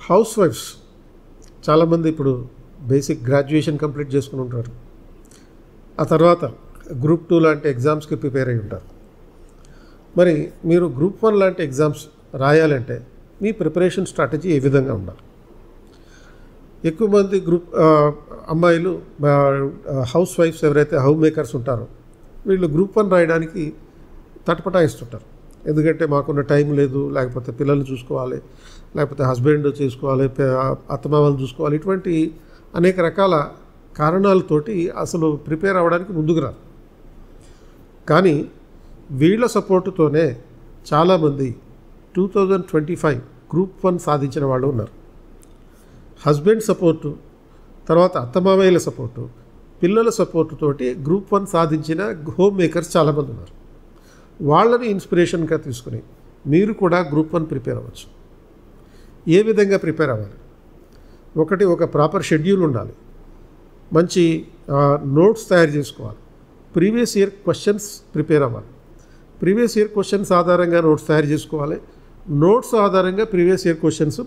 House wives చాలామంది ఇప్పుడు basic graduation complete చేసుకుని ఉంటారు. ఆ తర్వాత గ్రూప్ 2 లాంటి ఎగ్జామ్స్కి ప్రిపేర్ అయి ఉంటారు. మరి మీరు గ్రూప్ 1 లాంటి ఎగ్జామ్స్ రాయాలంటే మీ ప్రిపరేషన్ స్ట్రాటజీ ఏ విధంగా ఉండాలి? ఎక్కువ మంది అమ్మాయిలు హౌస్ వైఫ్స్ ఎవరైతే హౌస్ మేకర్స్ ఉంటారో వీళ్ళు గ్రూప్ 1 రాయడానికి తటపటాయిస్తుంటారు. ఎందుకంటే మాకున్న టైం లేదు, లేకపోతే పిల్లల్ని చూసుకోవాలి, లేకపోతే హస్బెండ్ చేసుకోవాలి, అత్తమామలు చూసుకోవాలి, ఇటువంటి అనేక రకాల కారణాలతోటి అసలు ప్రిపేర్ అవ్వడానికి ముందుకు రారు. కానీ వీళ్ళ సపోర్టుతోనే చాలామంది 2025 గ్రూప్ 1 సాధించిన వాళ్ళు ఉన్నారు. హస్బెండ్ సపోర్టు, తర్వాత అత్తమామయ్యల సపోర్టు, పిల్లల సపోర్టుతోటి గ్రూప్ 1 సాధించిన హోమ్ మేకర్స్ చాలామంది ఉన్నారు. వాళ్ళని ఇన్స్పిరేషన్గా తీసుకుని మీరు కూడా గ్రూప్ 1 ప్రిపేర్ అవ్వచ్చు. ఏ విధంగా ప్రిపేర్ అవ్వాలి? ఒక ప్రాపర్ షెడ్యూల్ ఉండాలి, మంచి నోట్స్ తయారు చేసుకోవాలి, ప్రీవియస్ ఇయర్ క్వశ్చన్స్ ప్రిపేర్ అవ్వాలి, ప్రీవియస్ ఇయర్ క్వశ్చన్స్ ఆధారంగా నోట్స్ తయారు చేసుకోవాలి, నోట్స్ ఆధారంగా ప్రీవియస్ ఇయర్ క్వశ్చన్స్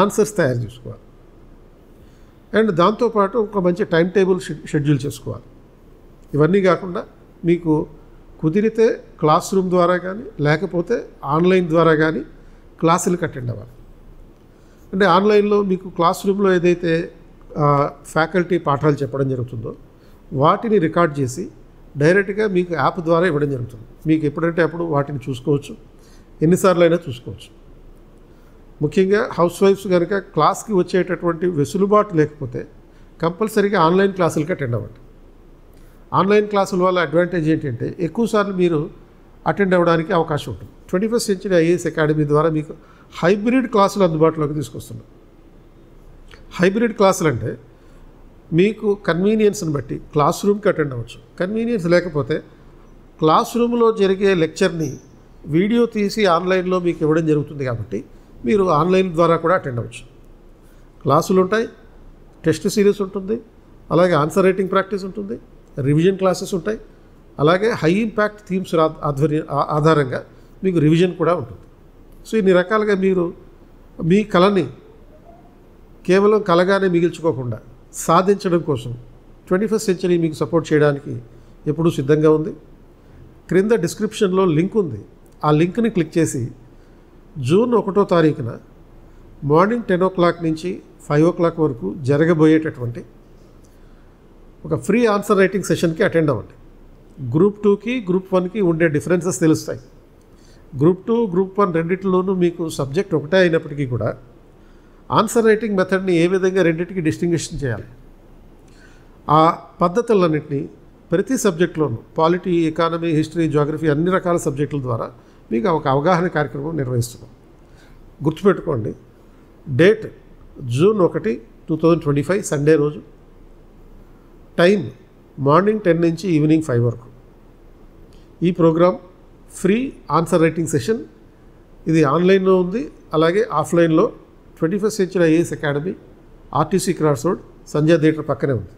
ఆన్సర్స్ తయారు చేసుకోవాలి, అండ్ దాంతోపాటు ఒక మంచి టైం టేబుల్ షెడ్యూల్ చేసుకోవాలి. ఇవన్నీ కాకుండా మీకు కుదిరితే క్లాస్ రూమ్ ద్వారా కానీ లేకపోతే ఆన్లైన్ ద్వారా కానీ క్లాసులకు అటెండ్ అవ్వాలి. అంటే ఆన్లైన్లో మీకు క్లాస్ రూమ్లో ఏదైతే ఫ్యాకల్టీ పాఠాలు చెప్పడం జరుగుతుందో వాటిని రికార్డ్ చేసి డైరెక్ట్గా మీకు యాప్ ద్వారా ఇవ్వడం జరుగుతుంది. మీకు ఎప్పుడంటే అప్పుడు వాటిని చూసుకోవచ్చు, ఎన్నిసార్లు అయినా చూసుకోవచ్చు. ముఖ్యంగా హౌస్ వైఫ్స్ కనుక క్లాస్కి వచ్చేటటువంటి వెసులుబాటు లేకపోతే కంపల్సరీగా ఆన్లైన్ క్లాసులకి అటెండ్ అవ్వండి. ఆన్లైన్ క్లాసుల వల్ల అడ్వాంటేజ్ ఏంటంటే ఎక్కువసార్లు మీరు అటెండ్ అవ్వడానికి అవకాశం ఉంటుంది. 21st Century IAS అకాడమీ ద్వారా మీకు హైబ్రిడ్ క్లాసులు అందుబాటులోకి తీసుకొస్తున్నాం. హైబ్రిడ్ క్లాసులు అంటే మీకు కన్వీనియన్స్ని బట్టి క్లాస్ రూమ్కి అటెండ్ అవ్వచ్చు. కన్వీనియన్స్ లేకపోతే క్లాస్ రూమ్లో జరిగే లెక్చర్ని వీడియో తీసి ఆన్లైన్లో మీకు ఇవ్వడం జరుగుతుంది కాబట్టి మీరు ఆన్లైన్ ద్వారా కూడా అటెండ్ అవ్వచ్చు. క్లాసులు ఉంటాయి, టెస్ట్ సిరీస్ ఉంటుంది, అలాగే ఆన్సర్ రైటింగ్ ప్రాక్టీస్ ఉంటుంది, రివిజన్ క్లాసెస్ ఉంటాయి, అలాగే హై ఇంపాక్ట్ థీమ్స్ ఆధారంగా మీకు రివిజన్ కూడా ఉంటుంది. సో ఇన్ని రకాలుగా మీరు మీ కళని కేవలం కళగానే మిగిల్చుకోకుండా సాధించడం కోసం 21st Century మీకు సపోర్ట్ చేయడానికి ఎప్పుడూ సిద్ధంగా ఉంది. క్రింద డిస్క్రిప్షన్లో లింక్ ఉంది. ఆ లింక్ని క్లిక్ చేసి జూన్ 1వ తారీఖున మార్నింగ్ 10 o'clock నుంచి 5 o'clock వరకు జరగబోయేటటువంటి ఒక ఫ్రీ ఆన్సర్ రైటింగ్ సెషన్కి అటెండ్ అవ్వండి. గ్రూప్ 2కి గ్రూప్ 1కి ఉండే డిఫరెన్సెస్ తెలుస్తాయి. గ్రూప్ 2 గ్రూప్ 1 రెండింటిలోనూ మీకు సబ్జెక్ట్ ఒకటే అయినప్పటికీ కూడా ఆన్సర్ రైటింగ్ మెథడ్ని ఏ విధంగా రెండింటికి డిస్టింగ్విషన్ చేయాలి, ఆ పద్ధతులన్నింటినీ ప్రతి సబ్జెక్టులోనూ పాలిటీ, ఎకానమీ, హిస్టరీ, జియోగ్రఫీ అన్ని రకాల సబ్జెక్టుల ద్వారా మీకు ఒక అవగాహన కార్యక్రమం నిర్వహిస్తున్నాం. గుర్తుపెట్టుకోండి, డేట్ జూన్ 1, 2025 సండే రోజు, టైం మార్నింగ్ 10 నుంచి ఈవినింగ్ 5 వరకు. ఈ programme free answer writing session. ఇది ఆన్లైన్లో ఉంది, అలాగే ఆఫ్లైన్లో 21st Century IAS academy, RTC cross road, Sanjay theatre పక్కనే ఉంది.